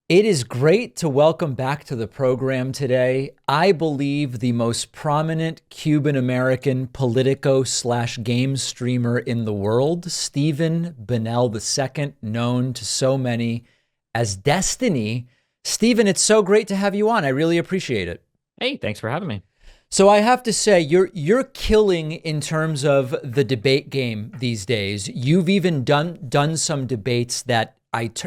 It is great to welcome back to the program today. I believe the most prominent Cuban-American Politico slash game streamer in the world, Stephen Bonnell II, known to so many as Destiny. Stephen, it's so great to have you on. I really appreciate it. Hey, thanks for having me. So I have to say, you're killing in terms of the debate game these days. You've even done some debates that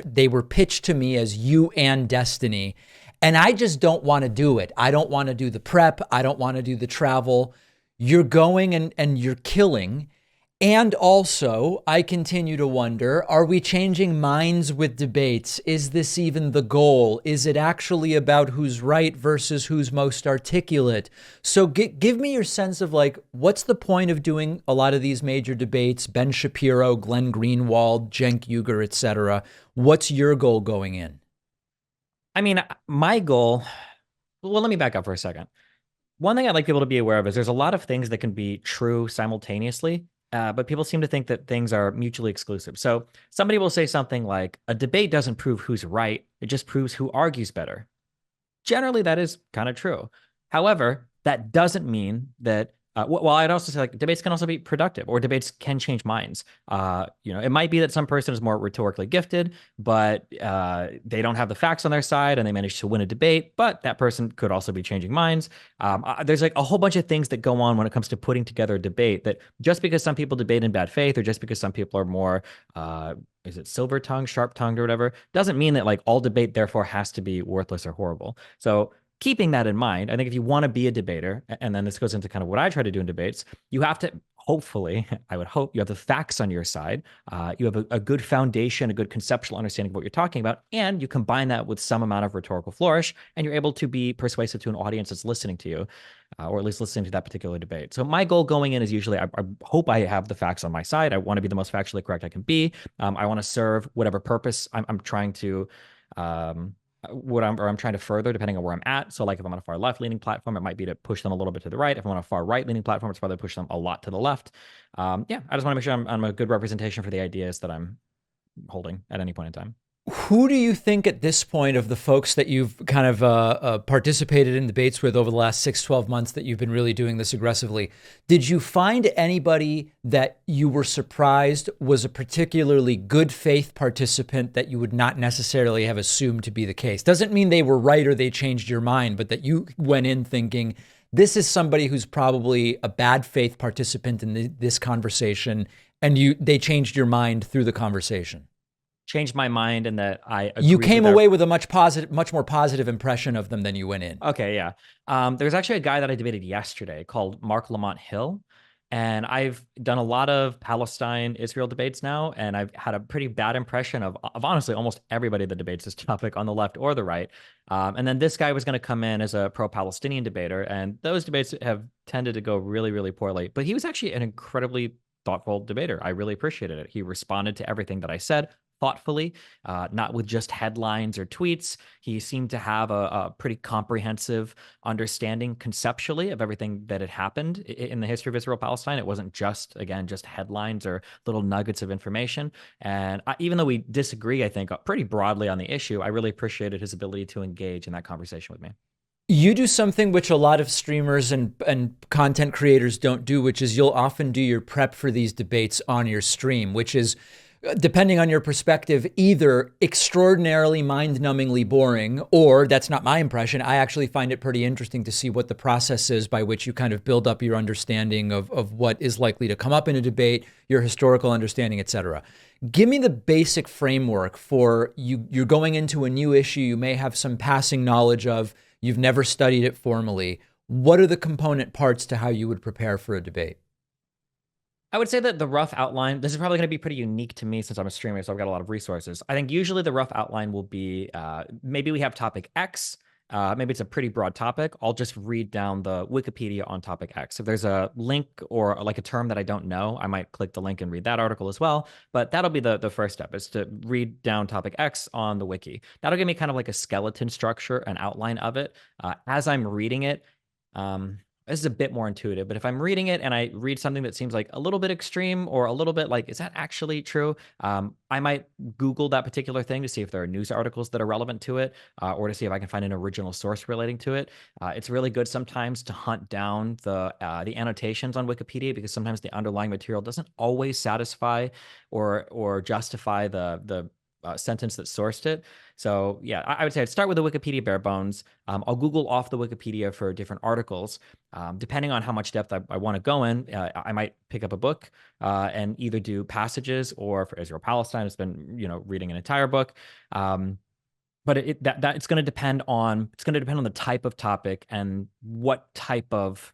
they were pitched to me as you and Destiny, and I just don't want to do it. I don't want to do the prep. I don't want to do the travel. You're going and you're killing. And also, I continue to wonder, are we changing minds with debates? Is this even the goal? Is it actually about who's right versus who's most articulate? So give me your sense of like, what's the point of doing a lot of these major debates, Ben Shapiro, Glenn Greenwald, Cenk Uygur, etc. What's your goal going in? I mean, my goal, well, let me back up for a second. One thing I'd like people to be aware of is there's a lot of things that can be true simultaneously, but people seem to think that things are mutually exclusive. So somebody will say something like, a debate doesn't prove who's right, it just proves who argues better. Generally, that is kind of true. However, that doesn't mean that. Well, I'd also say like debates can also be productive, or debates can change minds. It might be that some person is more rhetorically gifted, but they don't have the facts on their side, and they manage to win a debate. But that person could also be changing minds. There's like a whole bunch of things that go on when it comes to putting together a debate. That just because some people debate in bad faith, or just because some people are more is it silver tongued, sharp tongued, or whatever, doesn't mean that like all debate therefore has to be worthless or horrible. So keeping that in mind, I think if you want to be a debater, and then this goes into kind of what I try to do in debates, you have to hopefully, I would hope you have the facts on your side. You have a good foundation, a good conceptual understanding of what you're talking about, and you combine that with some amount of rhetorical flourish, and you're able to be persuasive to an audience that's listening to you, or at least listening to that particular debate. So my goal going in is usually I hope I have the facts on my side. I want to be the most factually correct I can be. I want to serve whatever purpose I'm trying to um, I'm trying to further, depending on where I'm at. So, like if I'm on a far left leaning platform, it might be to push them a little bit to the right. If I'm on a far right leaning platform, it's probably push them a lot to the left. Yeah, I just want to make sure I'm a good representation for the ideas that I'm holding at any point in time. Who do you think at this point of the folks that you've kind of participated in debates with over the last 6, 12 months that you've been really doing this aggressively, did you find anybody that you were surprised was a particularly good faith participant that you would not necessarily have assumed to be the case? Doesn't mean they were right or they changed your mind, but that you went in thinking, this is somebody who's probably a bad faith participant in this conversation, and they changed your mind through the conversation. Changed my mind and that I You agreed with came their. away with a much more positive impression of them than you went in. Okay, yeah. There's actually a guy that I debated yesterday called Mark Lamont Hill. And I've done a lot of Palestine Israel debates now, and I've had a pretty bad impression of honestly almost everybody that debates this topic on the left or the right. And then this guy was going to come in as a pro-Palestinian debater, and those debates have tended to go really, really poorly. But he was actually an incredibly thoughtful debater. I really appreciated it. He responded to everything that I said thoughtfully, not with just headlines or tweets. He seemed to have a pretty comprehensive understanding conceptually of everything that had happened in the history of Israel Palestine. It wasn't just, again, just headlines or little nuggets of information. And even though we disagree, I think, pretty broadly on the issue, I really appreciated his ability to engage in that conversation with me. You do something which a lot of streamers and content creators don't do, which is you'll often do your prep for these debates on your stream, which is, depending on your perspective, either extraordinarily mind-numbingly boring, or that's not my impression. I actually find it pretty interesting to see what the process is by which you kind of build up your understanding of what is likely to come up in a debate, your historical understanding, et cetera. Give me the basic framework for you. You're going into a new issue you may have some passing knowledge of. You've never studied it formally. What are the component parts to how you would prepare for a debate? I would say that the rough outline, this is probably going to be pretty unique to me since I'm a streamer, so I've got a lot of resources. I think usually the rough outline will be maybe we have topic X. Maybe it's a pretty broad topic. I'll just read down the Wikipedia on topic X. If there's a link or like a term that I don't know, I might click the link and read that article as well. But that'll be the first step, is to read down topic X on the wiki. That'll give me kind of like a skeleton structure, an outline of it. As I'm reading it, This is a bit more intuitive, but if I'm reading it and I read something that seems like a little bit extreme or a little bit like, is that actually true? I might Google that particular thing to see if there are news articles that are relevant to it, or to see if I can find an original source relating to it. It's really good sometimes to hunt down the annotations on Wikipedia, because sometimes the underlying material doesn't always satisfy or justify the sentence that sourced it. So yeah, I would say I'd start with the Wikipedia bare bones. I'll Google off the Wikipedia for different articles. Depending on how much depth I want to go in, I might pick up a book and either do passages, or for Israel Palestine, it's been reading an entire book. But it's going to depend on the type of topic and what type of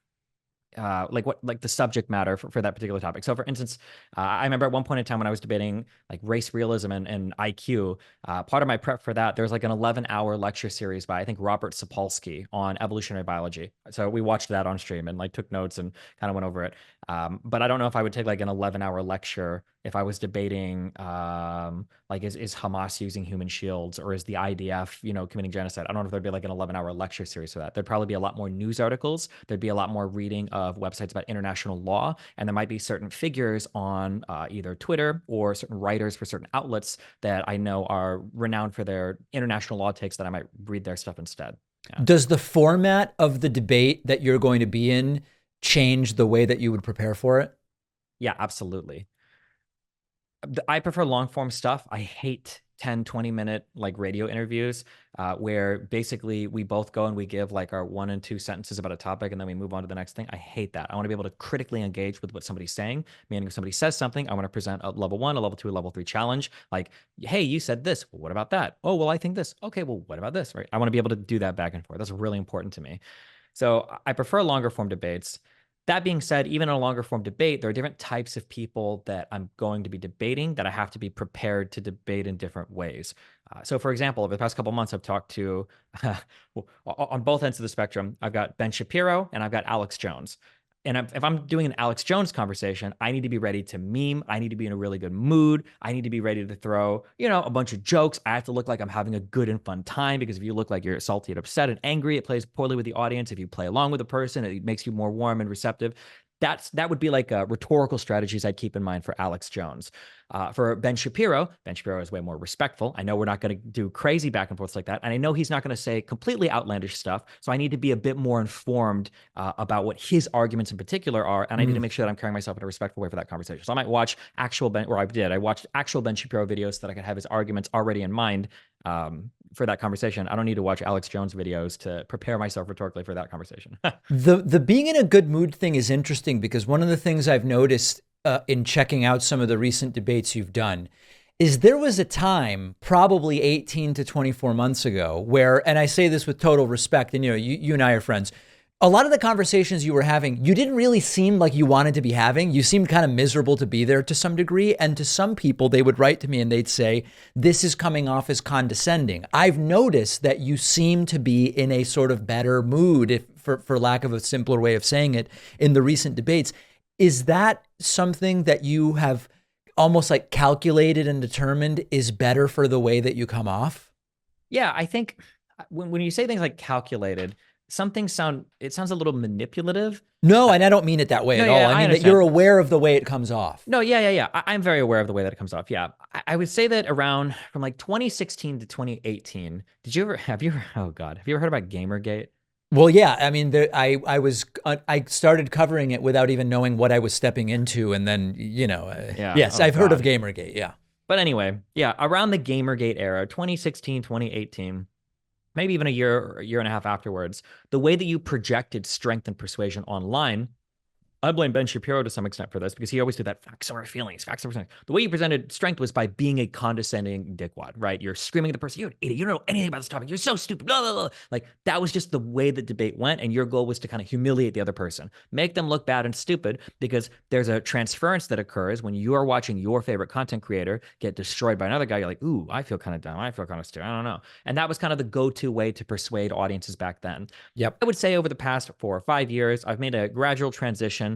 like the subject matter for that particular topic. So for instance, I remember at one point in time when I was debating like race realism and IQ, part of my prep for that, there was like an 11-hour lecture series by I think Robert Sapolsky on evolutionary biology. So we watched that on stream and like took notes and kind of went over it. But I don't know if I would take like an 11-hour lecture if I was debating like is Hamas using human shields, or is the IDF committing genocide. I don't know if there'd be like an 11-hour lecture series for that. There'd probably be a lot more news articles. There'd be a lot more reading of websites about international law, and there might be certain figures on either Twitter or certain writers for certain outlets that I know are renowned for their international law takes, that I might read their stuff instead. Yeah. Does the format of the debate that you're going to be in change the way that you would prepare for it? Yeah, absolutely. I prefer long form stuff. I hate 10, 20-minute like radio interviews where basically we both go and we give like our 1 and 2 sentences about a topic and then we move on to the next thing. I hate that. I want to be able to critically engage with what somebody's saying. Meaning if somebody says something, I want to present a level 1, a level 2, a level 3 challenge. Like, hey, you said this. Well, what about that? Oh, well, I think this. Okay, well, what about this? Right. I want to be able to do that back and forth. That's really important to me. So I prefer longer form debates. That being said, even in a longer form debate, there are different types of people that I'm going to be debating that I have to be prepared to debate in different ways. So, for example, over the past couple of months, I've talked to, on both ends of the spectrum, I've got Ben Shapiro and I've got Alex Jones. And if I'm doing an Alex Jones conversation, I need to be ready to meme. I need to be in a really good mood. I need to be ready to throw, a bunch of jokes. I have to look like I'm having a good and fun time, because if you look like you're salty and upset and angry, it plays poorly with the audience. If you play along with a person, it makes you more warm and receptive. That would be like rhetorical strategies I'd keep in mind for Alex Jones. For Ben Shapiro is way more respectful. I know we're not going to do crazy back and forths like that. And I know he's not going to say completely outlandish stuff. So I need to be a bit more informed about what his arguments in particular are. And I need to make sure that I'm carrying myself in a respectful way for that conversation. So I might watch I watched actual Ben Shapiro videos so that I could have his arguments already in mind for that conversation. I don't need to watch Alex Jones videos to prepare myself rhetorically for that conversation. The being in a good mood thing is interesting, because one of the things I've noticed in checking out some of the recent debates you've done is there was a time probably 18 to 24 months ago where, and I say this with total respect, and you and I are friends, a lot of the conversations you were having, you didn't really seem like you wanted to be having. You seemed kind of miserable to be there to some degree. And to some people, they would write to me and they'd say, this is coming off as condescending. I've noticed that you seem to be in a sort of better mood, if for lack of a simpler way of saying it, in the recent debates. Is that something that you have almost like calculated and determined is better for the way that you come off? Yeah, I think when you say things like calculated, it sounds a little manipulative. No, and I don't mean it that way No, at yeah, all. I mean that understand. you're aware of the way it comes off. No, yeah. I'm very aware of the way that it comes off. Yeah, I would say that around from like 2016 to 2018. Have you ever, oh God, have you ever heard about Gamergate? Well, yeah. I mean, I started covering it without even knowing what I was stepping into, and then Yeah. yes, Oh I've heard of God. Gamergate. Yeah. But anyway, yeah, around the Gamergate era, 2016, 2018, maybe even a year and a half afterwards, the way that you projected strength and persuasion online, I blame Ben Shapiro to some extent for this, because he always did that facts over feelings, facts over feelings. The way you presented strength was by being a condescending dickwad, right? You're screaming at the person, you're an idiot, you don't know anything about this topic, you're so stupid, blah, blah, blah. Like that was just the way the debate went. And your goal was to kind of humiliate the other person, make them look bad and stupid, because there's a transference that occurs when you are watching your favorite content creator get destroyed by another guy. You're like, ooh, I feel kind of dumb. I feel kind of stupid. I don't know. And that was kind of the go-to way to persuade audiences back then. Yep. I would say over the past 4 or 5 years, I've made a gradual transition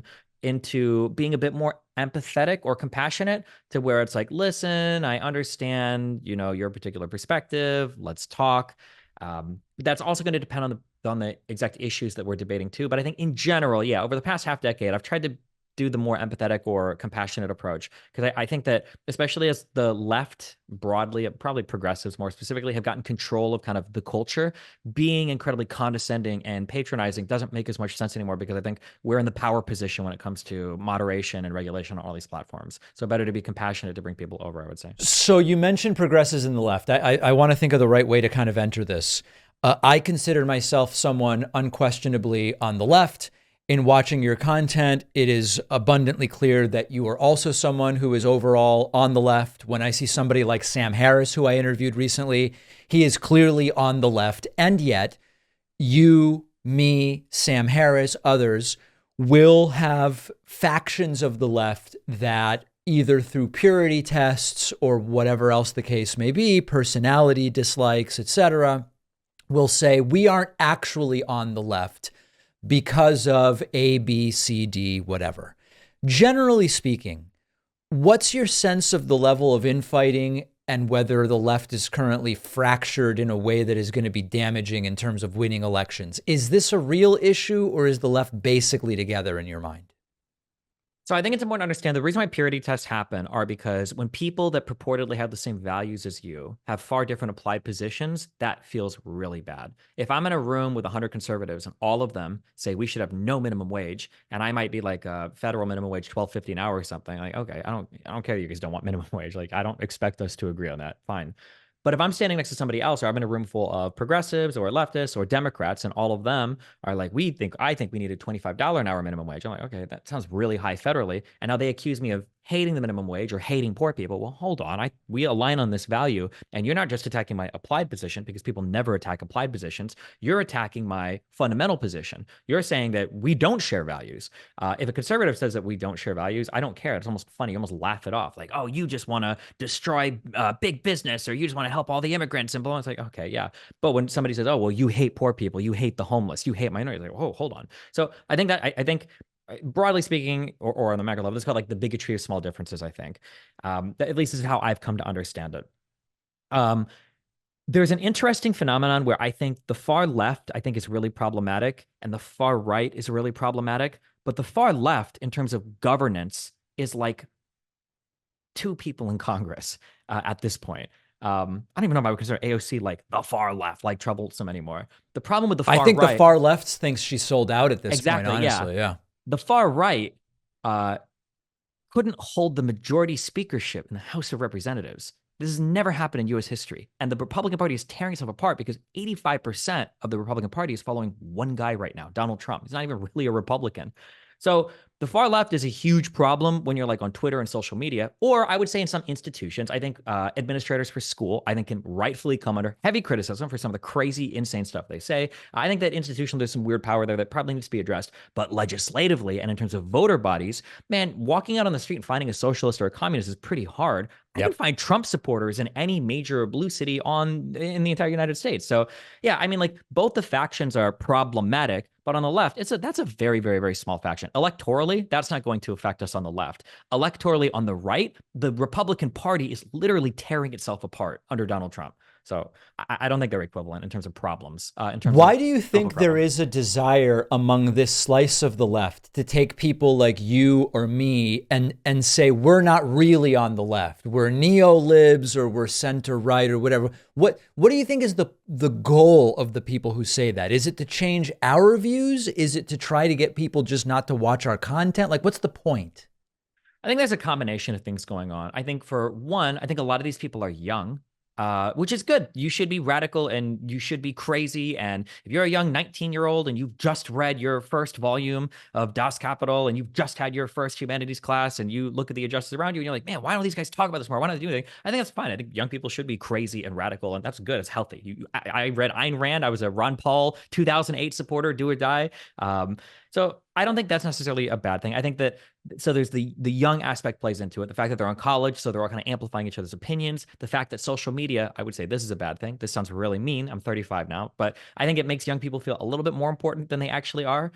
into being a bit more empathetic or compassionate, to where it's like, listen, I understand, your particular perspective. Let's talk. That's also going to depend on on the exact issues that we're debating too. But I think in general, yeah, over the past half decade, I've tried to do the more empathetic or compassionate approach, because I think that especially as the left broadly, probably progressives more specifically, have gotten control of kind of the culture, being incredibly condescending and patronizing doesn't make as much sense anymore, because I think we're in the power position when it comes to moderation and regulation on all these platforms. So better to be compassionate to bring people over, I would say. So you mentioned progressives in the left. I want to think of the right way to kind of enter this. I consider myself someone unquestionably on the left. In watching your content, it is abundantly clear that you are also someone who is overall on the left. When I see somebody like Sam Harris, who I interviewed recently, he is clearly on the left. And yet you, me, Sam Harris, others will have factions of the left that either through purity tests or whatever else the case may be, personality dislikes, etc., will say we aren't actually on the left because of A, B, C, D, whatever. Generally speaking, what's your sense of the level of infighting and whether the left is currently fractured in a way that is going to be damaging in terms of winning elections? Is this a real issue, or is the left basically together in your mind? So I think it's important to understand the reason why purity tests happen are because when people that purportedly have the same values as you have far different applied positions, that feels really bad. If I'm in a room with 100 conservatives and all of them say we should have no minimum wage, and I might be like a federal minimum wage, $12.50 an hour or something, like, okay, I don't care that you guys don't want minimum wage. Like, I don't expect us to agree on that. Fine. But if I'm standing next to somebody else, or I'm in a room full of progressives or leftists or Democrats, and all of them are like, I think we need a $25 an hour minimum wage. I'm like, okay, that sounds really high federally. And now they accuse me of hating the minimum wage or hating poor people. Well, hold on. We align on this value, and you're not just attacking my applied position, because people never attack applied positions. You're attacking my fundamental position. You're saying that we don't share values. If a conservative says that we don't share values, I don't care. It's almost funny. You almost laugh it off. Like, oh, you just want to destroy big business, or you just want to help all the immigrants and blah. It's like, okay, yeah. But when somebody says, oh, well, you hate poor people, you hate the homeless, you hate minorities, like, oh, hold on. So I think that I think broadly speaking, or on the macro level, it's called like the bigotry of small differences, I think. At least is how I've come to understand it. There's an interesting phenomenon where I think the far left, I think, is really problematic, and the far right is really problematic. But the far left, in terms of governance, is like two people in Congress at this point. I don't even know if I would consider AOC like the far left, like troublesome anymore. The problem with the far right, I think the far left thinks she's sold out at this exactly, point, honestly. Yeah. The far right couldn't hold the majority speakership in the House of Representatives. This has never happened in U.S. history. And the Republican Party is tearing itself apart because 85% of the Republican Party is following one guy right now, Donald Trump. He's not even really a Republican. So the far left is a huge problem when you're like on Twitter and social media, or I would say in some institutions. I think administrators for school, I think, can rightfully come under heavy criticism for some of the crazy, insane stuff they say. I think that institutionally there's some weird power there that probably needs to be addressed. But legislatively and in terms of voter bodies, man, walking out on the street and finding a socialist or a communist is pretty hard. I can find Trump supporters in any major blue city in the entire United States. So yeah, I mean, like, both the factions are problematic, but on the left, that's a very, very, very small faction. Electorally, that's not going to affect us on the left. Electorally on the right, the Republican Party is literally tearing itself apart under Donald Trump. So I don't think they're equivalent in terms of problems. Why do you think there is a desire among this slice of the left to take people like you or me and say we're not really on the left, we're neo-libs, or we're center right, or whatever? What do you think is the goal of the people who say that? Is it to change our views? Is it to try to get people just not to watch our content? Like, what's the point? I think there's a combination of things going on. I think, for one, I think a lot of these people are young. Which is good. You should be radical and you should be crazy. And if you're a young 19-year-old and you've just read your first volume of Das Kapital and you've just had your first humanities class and you look at the injustices around you and you're like, man, why don't these guys talk about this more? Why don't they do anything? I think that's fine. I think young people should be crazy and radical, and that's good. It's healthy. I read Ayn Rand. I was a Ron Paul 2008 supporter, do or die. So I don't think that's necessarily a bad thing. I think that, so there's the young aspect plays into it. The fact that they're on college, so they're all kind of amplifying each other's opinions. The fact that social media, I would say this is a bad thing. This sounds really mean. I'm 35 now, but I think it makes young people feel a little bit more important than they actually are.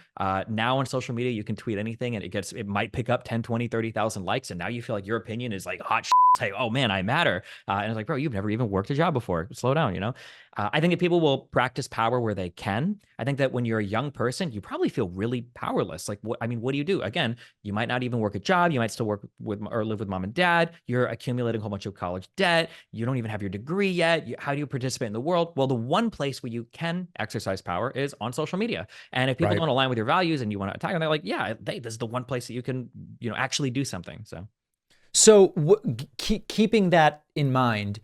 Now on social media, you can tweet anything and it might pick up 10, 20, 30,000 likes. And now you feel like your opinion is like hot shit. say, oh man, I matter. And it's like, bro, you've never even worked a job before. Slow down, you know? I think that people will practice power where they can. I think that when you're a young person, you probably feel really powerless. Like, what do you do? Again, you might not even work a job. You might still work with or live with mom and dad. You're accumulating a whole bunch of college debt. You don't even have your degree yet. How do you participate in the world? Well, the one place where you can exercise power is on social media. And if people Right. don't align with your values and you want to attack them, they're like, yeah, this is the one place that you can, actually do something. So keeping that in mind,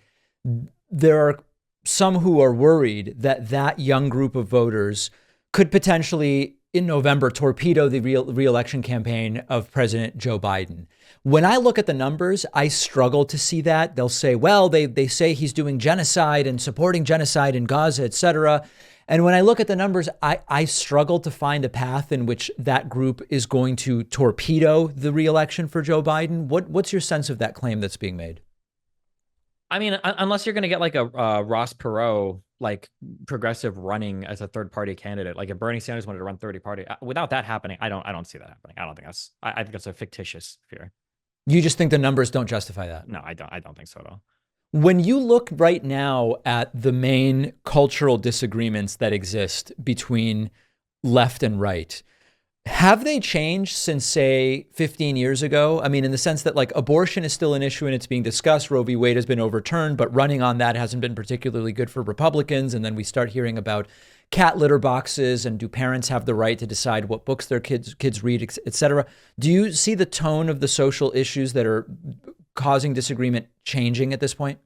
there are some who are worried that that young group of voters could potentially, in November, torpedo the re-election campaign of President Joe Biden. When I look at the numbers, I struggle to see that. They'll say, well, they say he's doing genocide and supporting genocide in Gaza, et cetera. And when I look at the numbers, I struggle to find a path in which that group is going to torpedo the re-election for Joe Biden. What's your sense of that claim that's being made? I mean, unless you're going to get like a Ross Perot, like progressive running as a third party candidate, like if Bernie Sanders wanted to run third party, without that happening, I don't see that happening. I don't think I think that's a fictitious fear. You just think the numbers don't justify that? No, I don't think so at all. When you look right now at the main cultural disagreements that exist between left and right, have they changed since, say, 15 years ago? I mean, in the sense that like abortion is still an issue and it's being discussed. Roe v. Wade has been overturned, but running on that hasn't been particularly good for Republicans. And then we start hearing about cat litter boxes and do parents have the right to decide what books their kids read, et cetera. Do you see the tone of the social issues that are causing disagreement changing at this point?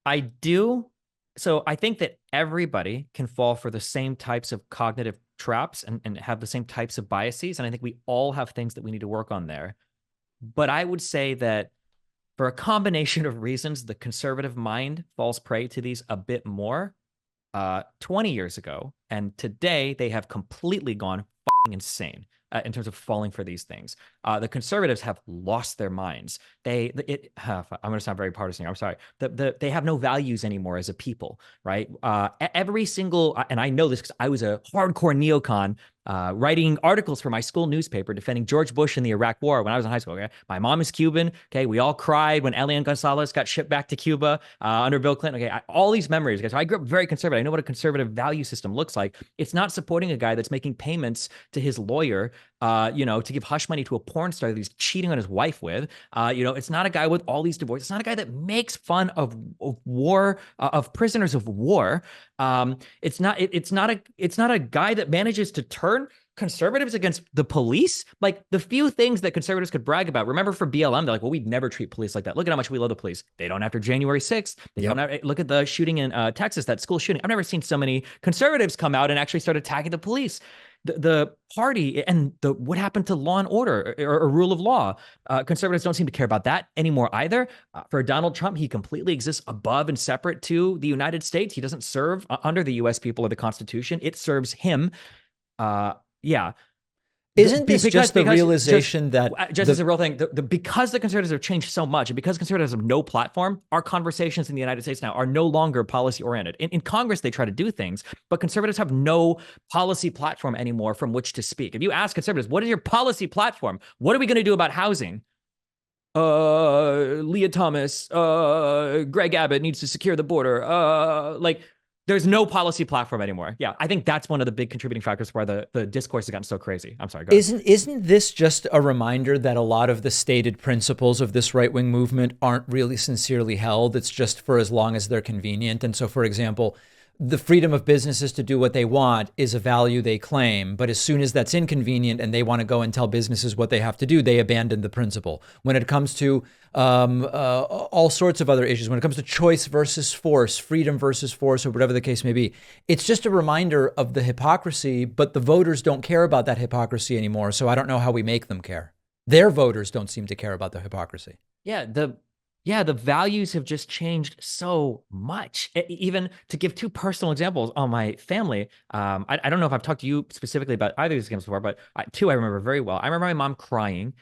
I do. So I think that everybody can fall for the same types of cognitive traps and have the same types of biases. And I think we all have things that we need to work on there. But I would say that for a combination of reasons, the conservative mind falls prey to these a bit more 20 years ago. And today they have completely gone insane in terms of falling for these things. The conservatives have lost their minds. I'm going to sound very partisan here. I'm sorry. They have no values anymore as a people, right? Every single, and I know this because I was a hardcore neocon writing articles for my school newspaper defending George Bush in the Iraq War when I was in high school. Okay, my mom is Cuban. Okay, we all cried when Elian Gonzalez got shipped back to Cuba under Bill Clinton. Okay, all these memories. Okay, so I grew up very conservative. I know what a conservative value system looks like. It's not supporting a guy that's making payments to his lawyer, to give hush money to a porn star that he's cheating on his wife with. It's not a guy with all these divorces. It's not a guy that makes fun of war, of prisoners of war. It's not a guy that manages to turn conservatives against the police. Like the few things that conservatives could brag about. Remember for BLM, they're like, well, we'd never treat police like that. Look at how much we love the police. They don't after January 6th. They don't have, look at the shooting in Texas, that school shooting. I've never seen so many conservatives come out and actually start attacking the police. The party and what happened to law and order or rule of law. Conservatives don't seem to care about that anymore either. For Donald Trump, he completely exists above and separate to the United States. He doesn't serve under the U.S. people or the Constitution. It serves him. Yeah. Isn't this just the realization that as a real thing, because the conservatives have changed so much and because conservatives have no platform, our conversations in the United States now are no longer policy oriented. In Congress, they try to do things, but conservatives have no policy platform anymore from which to speak. If you ask conservatives, what is your policy platform? What are we going to do about housing? Leah Thomas, Greg Abbott needs to secure the border. There's no policy platform anymore. Yeah, I think that's one of the big contributing factors why the discourse has gotten so crazy. I'm sorry. Go ahead. Isn't this just a reminder that a lot of the stated principles of this right-wing movement aren't really sincerely held? It's just for as long as they're convenient. And so, for example, the freedom of businesses to do what they want is a value they claim. But as soon as that's inconvenient and they want to go and tell businesses what they have to do, they abandon the principle. When it comes to all sorts of other issues, when it comes to choice versus force, freedom versus force, or whatever the case may be, it's just a reminder of the hypocrisy, but the voters don't care about that hypocrisy anymore. So I don't know how we make them care. Their voters don't seem to care about the hypocrisy. The values have just changed so much. Even to give two personal examples on my family, I don't know if I've talked to you specifically about either of these games before, but two I remember very well. I remember my mom crying.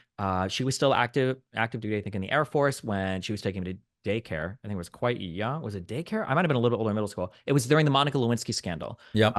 She was still active duty, I think, in the Air Force when she was taking me to daycare. I think it was quite young. Was it daycare? I might have been a little older in middle school. It was during the Monica Lewinsky scandal. Yep.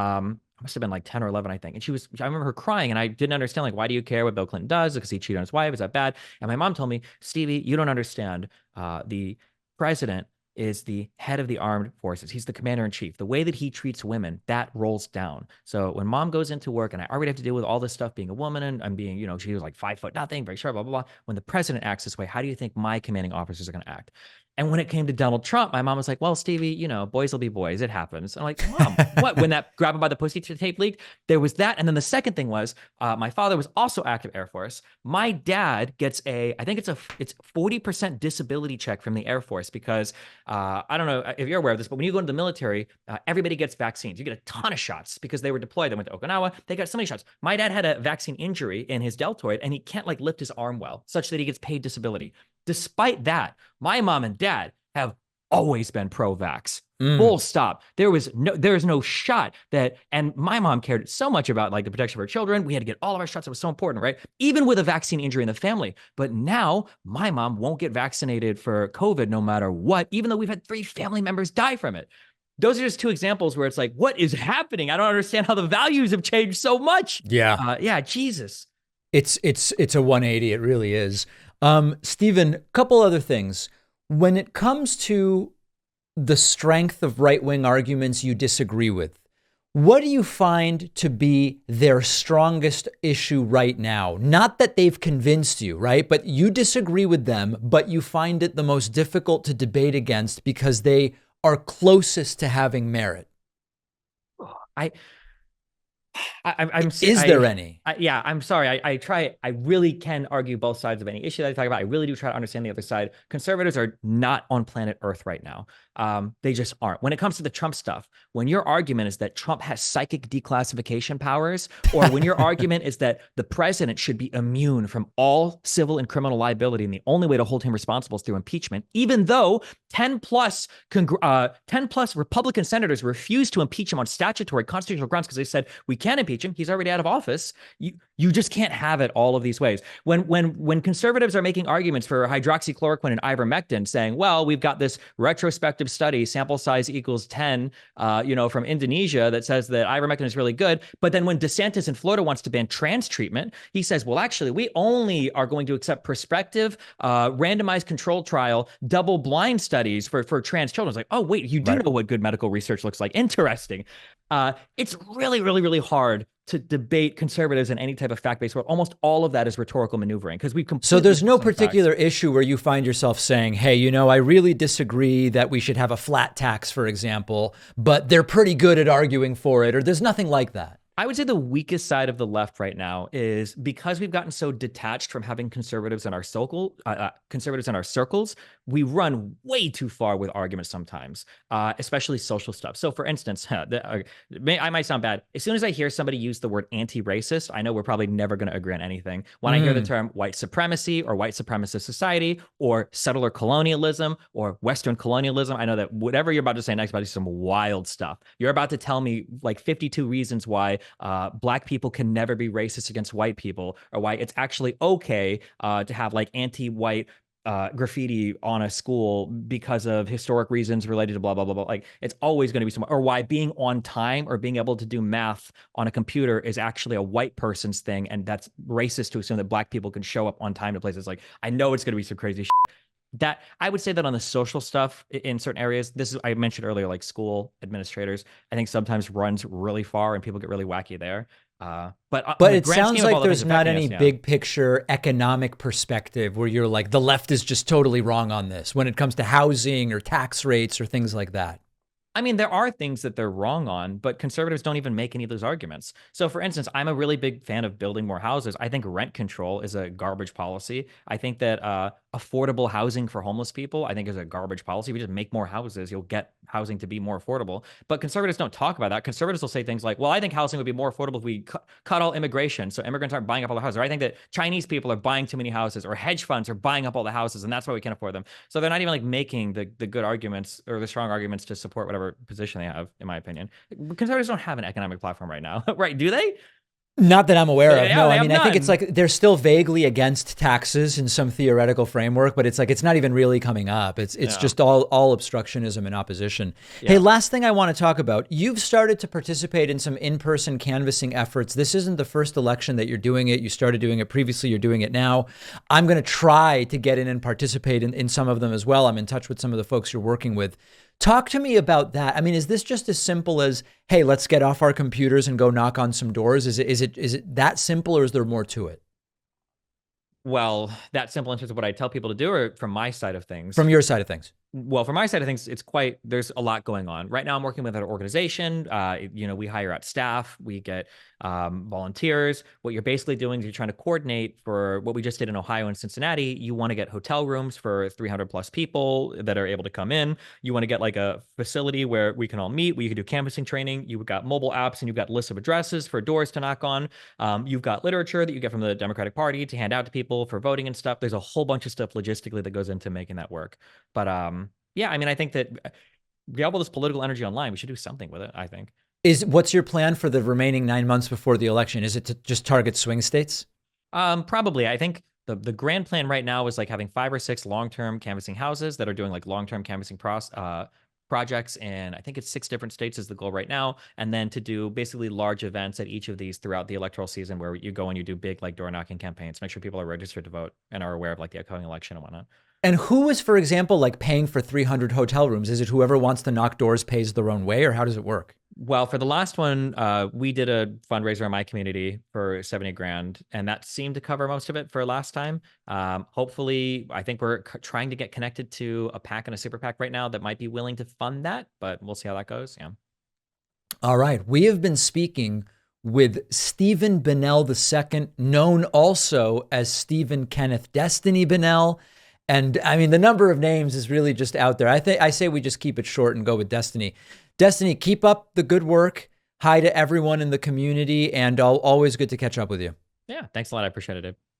must have been like 10 or 11, I think. And I remember her crying, and I didn't understand, like, why do you care what Bill Clinton does? Because he cheated on his wife. Is that bad? And my mom told me, Stevie, you don't understand. The president is the head of the armed forces. He's the commander in chief. The way that he treats women, that rolls down. So when mom goes into work and I already have to deal with all this stuff, being a woman, and I'm being, she was like 5 foot nothing, very short, blah, blah, blah. When the president acts this way, how do you think my commanding officers are going to act? And when it came to Donald Trump, my mom was like, well, Stevie, boys will be boys. It happens. I'm like, Mom, what? When that grab him by the pussy tape leaked, there was that. And then the second thing was my father was also active Air Force. My dad gets I think it's 40% disability check from the Air Force because I don't know if you're aware of this, but when you go into the military, everybody gets vaccines. You get a ton of shots because they were deployed. They went to Okinawa. They got so many shots. My dad had a vaccine injury in his deltoid, and he can't like lift his arm well, such that he gets paid disability. Despite that, my mom and dad have always been pro-vax. Full stop. There's no shot that, and my mom cared so much about like the protection of her children. We had to get all of our shots. It was so important, right? Even with a vaccine injury in the family. But now my mom won't get vaccinated for COVID no matter what, even though we've had 3 family members die from it. Those are just 2 examples where it's like, what is happening? I don't understand how the values have changed so much. Yeah. Jesus. It's a 180. It really is. Stephen, a couple other things. When it comes to the strength of right-wing arguments you disagree with, what do you find to be their strongest issue right now? Not that they've convinced you, right? But you disagree with them, but you find it the most difficult to debate against because they are closest to having merit. Is there any? I'm sorry. I try. I really can argue both sides of any issue that I talk about. I really do try to understand the other side. Conservatives are not on planet Earth right now. They just aren't. When it comes to the Trump stuff, when your argument is that Trump has psychic declassification powers, or when your argument is that the president should be immune from all civil and criminal liability, and the only way to hold him responsible is through impeachment, even though 10 plus Republican senators refused to impeach him on statutory constitutional grounds because they said we can't impeach him. He's already out of office. You just can't have it all of these ways. When conservatives are making arguments for hydroxychloroquine and ivermectin, saying, well, we've got this retrospective study, sample size equals 10, from Indonesia that says that ivermectin is really good. But then when DeSantis in Florida wants to ban trans treatment, he says, well, actually, we only are going to accept prospective, randomized controlled trial, double blind studies for trans children. It's like, oh, wait, you do know what good medical research looks like. Interesting. It's really, really, really hard to debate conservatives in any type of fact-based world. Almost all of that is rhetorical maneuvering because we completely. So there's no particular issue where you find yourself saying, hey, I really disagree that we should have a flat tax, for example, but they're pretty good at arguing for it, or there's nothing like that. I would say the weakest side of the left right now is because we've gotten so detached from having conservatives in our circles, we run way too far with arguments sometimes, especially social stuff. So for instance, I might sound bad. As soon as I hear somebody use the word anti-racist, I know we're probably never going to agree on anything. When I hear the term white supremacy or white supremacist society or settler colonialism or Western colonialism, I know that whatever you're about to say next about is some wild stuff. You're about to tell me like 52 reasons why Black people can never be racist against white people, or why it's actually okay to have like anti-white graffiti on a school because of historic reasons related to blah, blah, blah, blah. Like it's always going to be someone, or why being on time or being able to do math on a computer is actually a white person's thing. And that's racist to assume that Black people can show up on time to places. Like, I know it's going to be some crazy shit. That I would say that on the social stuff in certain areas, I mentioned earlier, like school administrators, I think sometimes runs really far and people get really wacky there. But it sounds like there's not any big picture economic perspective where you're like, the left is just totally wrong on this when it comes to housing or tax rates or things like that. I mean, there are things that they're wrong on, but conservatives don't even make any of those arguments. So, for instance, I'm a really big fan of building more houses. I think rent control is a garbage policy. I think that affordable housing for homeless people, I think, is a garbage policy. We just make more houses, you'll get housing to be more affordable. But conservatives don't talk about that. Conservatives will say things like, well, I think housing would be more affordable if we cut all immigration, so immigrants aren't buying up all the houses. Or I think that Chinese people are buying too many houses, or hedge funds are buying up all the houses, and that's why we can't afford them. So they're not even like making the good arguments or the strong arguments to support whatever position they have, in my opinion. Conservatives don't have an economic platform right now, right? Do they? Not that I'm aware of. Yeah, No, they I have mean, I think it's none. like they're still vaguely against taxes in some theoretical framework, but it's like it's not even really coming up. It's Yeah, just all obstructionism and opposition. Hey, yeah. last thing I want to talk about. You've started to participate in some in-person canvassing efforts. This isn't the first election that you're doing it. You started doing it previously, you're doing it now. I'm going to try to get in and participate in some of them as well. I'm in touch with some of the folks you're working with. Talk to me about that. I mean, is this just as simple as, hey, let's get off our computers and go knock on some doors? Is it that simple, or is there more to it Well, that simple answer is what I tell people to do, or from my side of things. from your side of things? Well, from my side of things, there's a lot going on. Right now, I'm working with an organization. We hire out staff, we get volunteers. What you're basically doing is you're trying to coordinate for what we just did in Ohio and Cincinnati. You want to get hotel rooms for 300 plus people that are able to come in. You want to get like a facility where we can all meet, where you can do canvassing training. You've got mobile apps and you've got lists of addresses for doors to knock on. You've got literature that you get from the Democratic Party to hand out to people for voting and stuff. There's a whole bunch of stuff logistically that goes into making that work. But yeah, I mean, I think that we have all this political energy online. We should do something with it, I think. What's your plan for the remaining 9 months before the election? Is it to just target swing states? Probably. I think the grand plan right now is like having 5 or 6 long-term canvassing houses that are doing like long-term canvassing projects, and I think it's 6 different states is the goal right now, and then to do basically large events at each of these throughout the electoral season where you go and you do big like door knocking campaigns, make sure people are registered to vote and are aware of like the upcoming election and whatnot. And who is, for example, like paying for 300 hotel rooms? Is it whoever wants to knock doors pays their own way, or how does it work? Well, for the last one, we did a fundraiser in my community for 70 grand, and that seemed to cover most of it for last time. Hopefully, I think we're trying to get connected to a PAC and a super PAC right now that might be willing to fund that, but we'll see how that goes. Yeah. All right. We have been speaking with Stephen Bonnell II, known also as Stephen Kenneth Destiny Bonnell. And I mean, the number of names is really just out there. I say we just keep it short and go with Destiny. Destiny, keep up the good work. Hi to everyone in the community, and always good to catch up with you. Yeah. Thanks a lot. I appreciate it, Dave.